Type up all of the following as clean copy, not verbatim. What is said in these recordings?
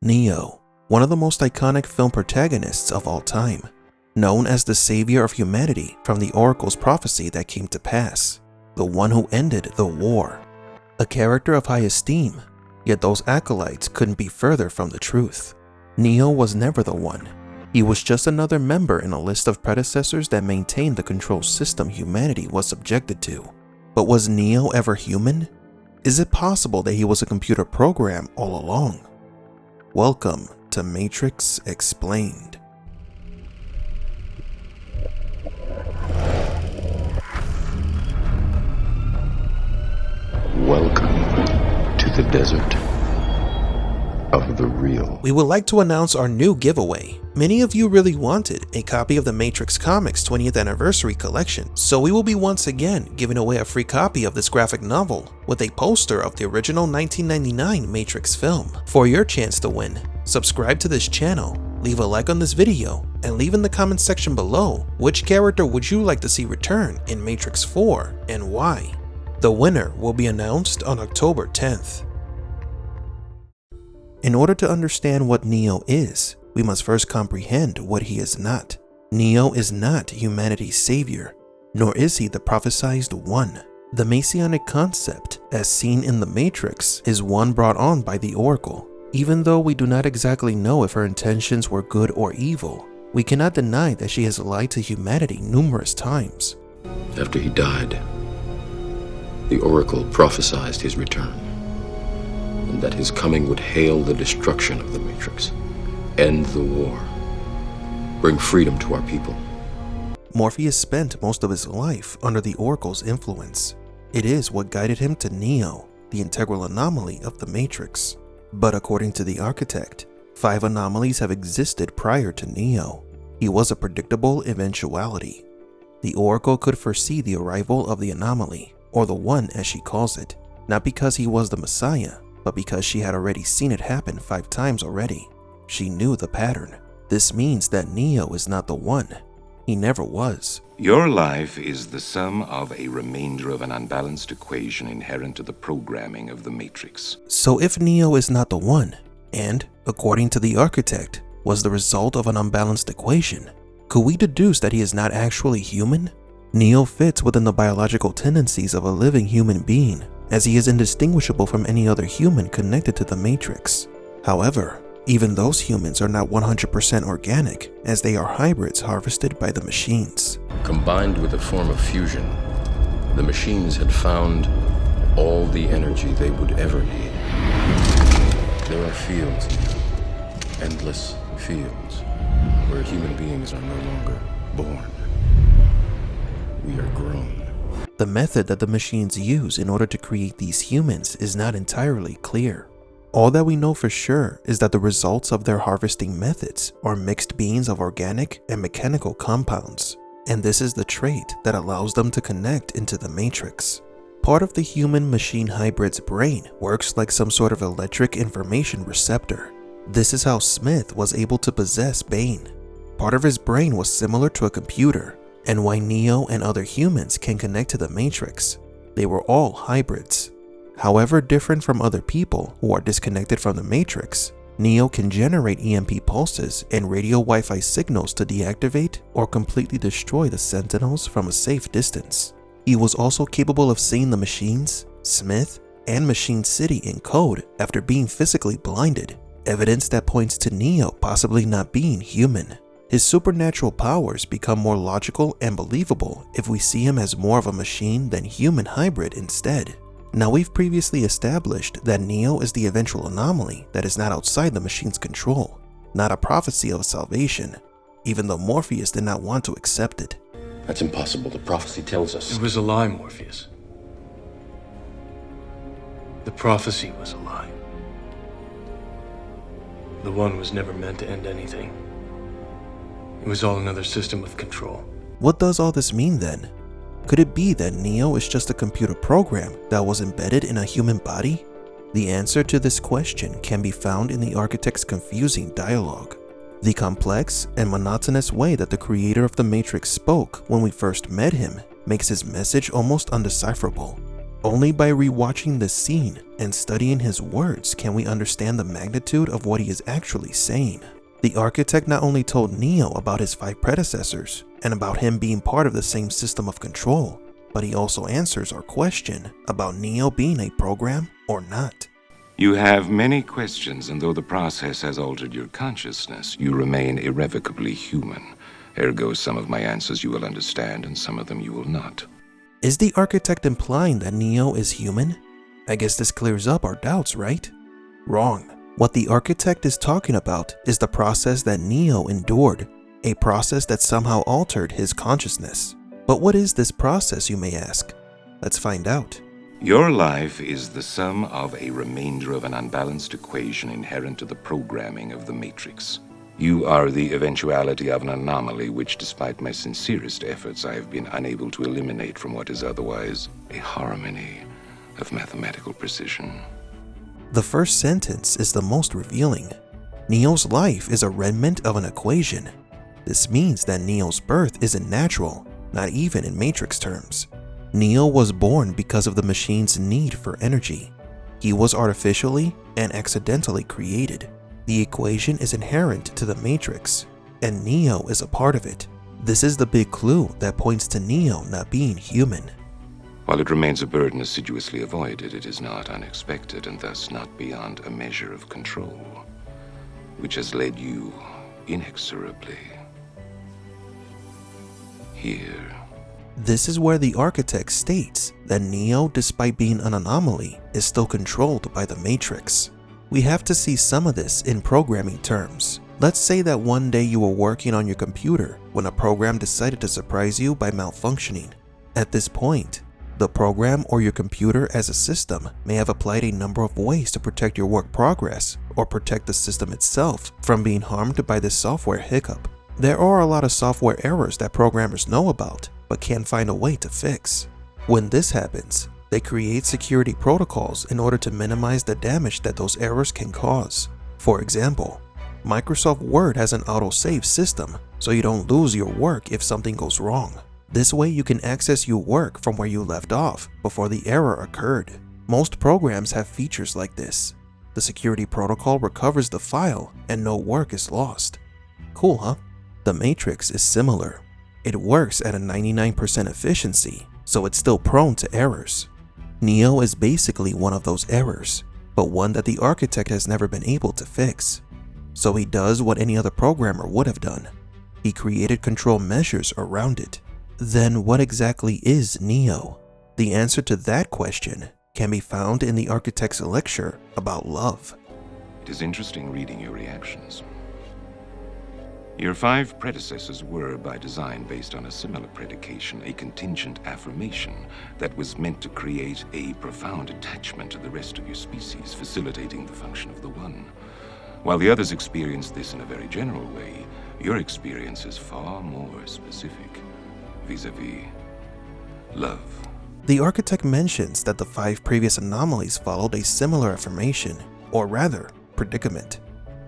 Neo, one of the most iconic film protagonists of all time, known as the savior of humanity from the Oracle's prophecy that came to pass, the one who ended the war. A character of high esteem, yet those acolytes couldn't be further from the truth. Neo was never the one. He was just another member in a list of predecessors that maintained the control system humanity was subjected to. But was Neo ever human? Is it possible that he was a computer program all along? Welcome to Matrix Explained. Welcome to the desert of the real. We would like to announce our new giveaway. Many of you really wanted a copy of the Matrix Comics 20th Anniversary Collection, so we will be once again giving away a free copy of this graphic novel with a poster of the original 1999 Matrix film. For your chance to win, subscribe to this channel, leave a like on this video, and leave in the comment section below which character would you like to see return in Matrix 4 and why. The winner will be announced on October 10th. In order to understand what Neo is, we must first comprehend what he is not. Neo is not humanity's savior, nor is he the prophesized one. The Messianic concept, as seen in the Matrix, is one brought on by the Oracle. Even though we do not exactly know if her intentions were good or evil, we cannot deny that she has lied to humanity numerous times. After he died, the Oracle prophesied his return, and that his coming would hail the destruction of the Matrix, end the war, bring freedom to our people. Morpheus spent most of his life under the Oracle's influence. It is what guided him to Neo, the integral anomaly of the Matrix. But according to the architect, 5 anomalies have existed prior to Neo. He was a predictable eventuality. The Oracle could foresee the arrival of the anomaly, or the One as she calls it, not because he was the Messiah, but because she had already seen it happen 5 times already. She knew the pattern. This means that Neo is not the one. He never was. Your life is the sum of a remainder of an unbalanced equation inherent to the programming of the Matrix. So if Neo is not the one, and, according to the architect, was the result of an unbalanced equation, could we deduce that he is not actually human? Neo fits within the biological tendencies of a living human being, as he is indistinguishable from any other human connected to the Matrix. However, even those humans are not 100% organic, as they are hybrids harvested by the machines. Combined with a form of fusion, the machines had found all the energy they would ever need. There are fields now, endless fields, where human beings are no longer born. We are grown. The method that the machines use in order to create these humans is not entirely clear. All that we know for sure is that the results of their harvesting methods are mixed beans of organic and mechanical compounds, and this is the trait that allows them to connect into the Matrix. Part of the human-machine hybrid's brain works like some sort of electric information receptor. This is how Smith was able to possess Bane. Part of his brain was similar to a computer, and why Neo and other humans can connect to the Matrix. They were all hybrids. However different from other people who are disconnected from the Matrix, Neo can generate EMP pulses and radio Wi-Fi signals to deactivate or completely destroy the Sentinels from a safe distance. He was also capable of seeing the machines, Smith, and Machine City in code after being physically blinded, evidence that points to Neo possibly not being human. His supernatural powers become more logical and believable if we see him as more of a machine than human hybrid instead. Now, we've previously established that Neo is the eventual anomaly that is not outside the machine's control, not a prophecy of salvation, even though Morpheus did not want to accept it. That's impossible. The prophecy tells us. It was a lie, Morpheus. The prophecy was a lie. The One was never meant to end anything. It was all another system of control. What does all this mean then? Could it be that Neo is just a computer program that was embedded in a human body? The answer to this question can be found in the architect's confusing dialogue. The complex and monotonous way that the creator of the Matrix spoke when we first met him makes his message almost undecipherable. Only by rewatching this scene and studying his words can we understand the magnitude of what he is actually saying. The architect not only told Neo about his 5 predecessors and about him being part of the same system of control, but he also answers our question about Neo being a program or not. You have many questions, and though the process has altered your consciousness, you remain irrevocably human. Ergo, some of my answers you will understand, and some of them you will not. Is the architect implying that Neo is human? I guess this clears up our doubts, right? Wrong. What the architect is talking about is the process that Neo endured, a process that somehow altered his consciousness. But what is this process, you may ask? Let's find out. Your life is the sum of a remainder of an unbalanced equation inherent to the programming of the Matrix. You are the eventuality of an anomaly which, despite my sincerest efforts, I have been unable to eliminate from what is otherwise a harmony of mathematical precision. The first sentence is the most revealing. Neo's life is a remnant of an equation. This means that Neo's birth isn't natural, not even in Matrix terms. Neo was born because of the machine's need for energy. He was artificially and accidentally created. The equation is inherent to the Matrix, and Neo is a part of it. This is the big clue that points to Neo not being human. While it remains a burden assiduously avoided, it is not unexpected and thus not beyond a measure of control, which has led you inexorably here. This is where the architect states that Neo, despite being an anomaly, is still controlled by the Matrix. We have to see some of this in programming terms. Let's say that one day you were working on your computer when a program decided to surprise you by malfunctioning. At this point, the program or your computer as a system may have applied a number of ways to protect your work progress or protect the system itself from being harmed by this software hiccup. There are a lot of software errors that programmers know about but can't find a way to fix. When this happens, they create security protocols in order to minimize the damage that those errors can cause. For example, Microsoft Word has an autosave system so you don't lose your work if something goes wrong. This way you can access your work from where you left off before the error occurred. Most programs have features like this. The security protocol recovers the file and no work is lost. Cool, huh? The Matrix is similar. It works at a 99% efficiency, so it's still prone to errors. Neo is basically one of those errors, but one that the architect has never been able to fix. So he does what any other programmer would have done. He created control measures around it. Then what exactly is Neo? The answer to that question can be found in the architect's lecture about love. It is interesting reading your reactions. Your 5 predecessors were, by design, based on a similar predication, a contingent affirmation that was meant to create a profound attachment to the rest of your species, facilitating the function of the One. While the others experienced this in a very general way, your experience is far more specific, vis-a-vis love. The architect mentions that the 5 previous anomalies followed a similar affirmation, or rather, predicament.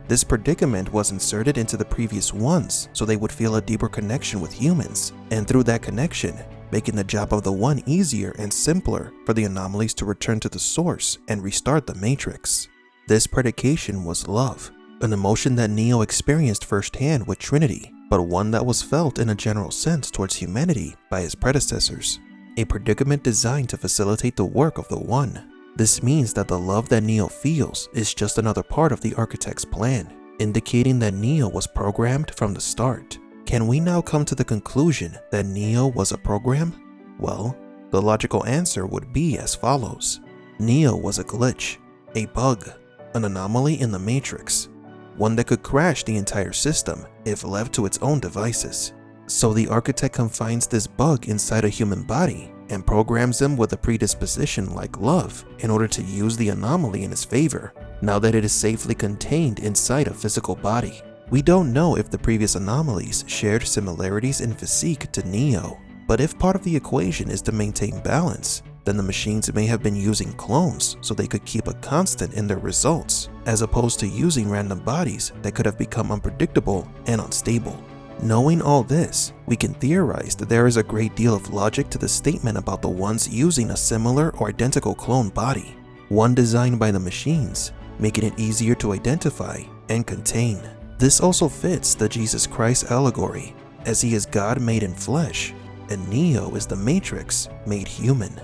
This predicament was inserted into the previous ones so they would feel a deeper connection with humans, and through that connection, making the job of the One easier and simpler for the anomalies to return to the source and restart the Matrix. This predication was love, an emotion that Neo experienced firsthand with Trinity, but one that was felt in a general sense towards humanity by his predecessors. A predicament designed to facilitate the work of the One. This means that the love that Neo feels is just another part of the architect's plan, indicating that Neo was programmed from the start. Can we now come to the conclusion that Neo was a program? Well, the logical answer would be as follows. Neo was a glitch, a bug, an anomaly in the Matrix, one that could crash the entire system if left to its own devices. So the architect confines this bug inside a human body and programs him with a predisposition like love in order to use the anomaly in his favor, now that it is safely contained inside a physical body. We don't know if the previous anomalies shared similarities in physique to Neo, but if part of the equation is to maintain balance, then the machines may have been using clones so they could keep a constant in their results, as opposed to using random bodies that could have become unpredictable and unstable. Knowing all this, we can theorize that there is a great deal of logic to the statement about the ones using a similar or identical clone body, one designed by the machines, making it easier to identify and contain. This also fits the Jesus Christ allegory, as he is God made in flesh, and Neo is the Matrix made human.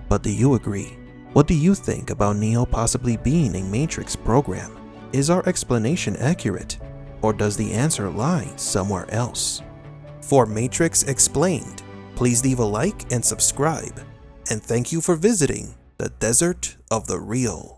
But do you agree? What do you think about Neo possibly being a Matrix program? Is our explanation accurate, or does the answer lie somewhere else? For Matrix Explained, please leave a like and subscribe, and thank you for visiting the Desert of the Real.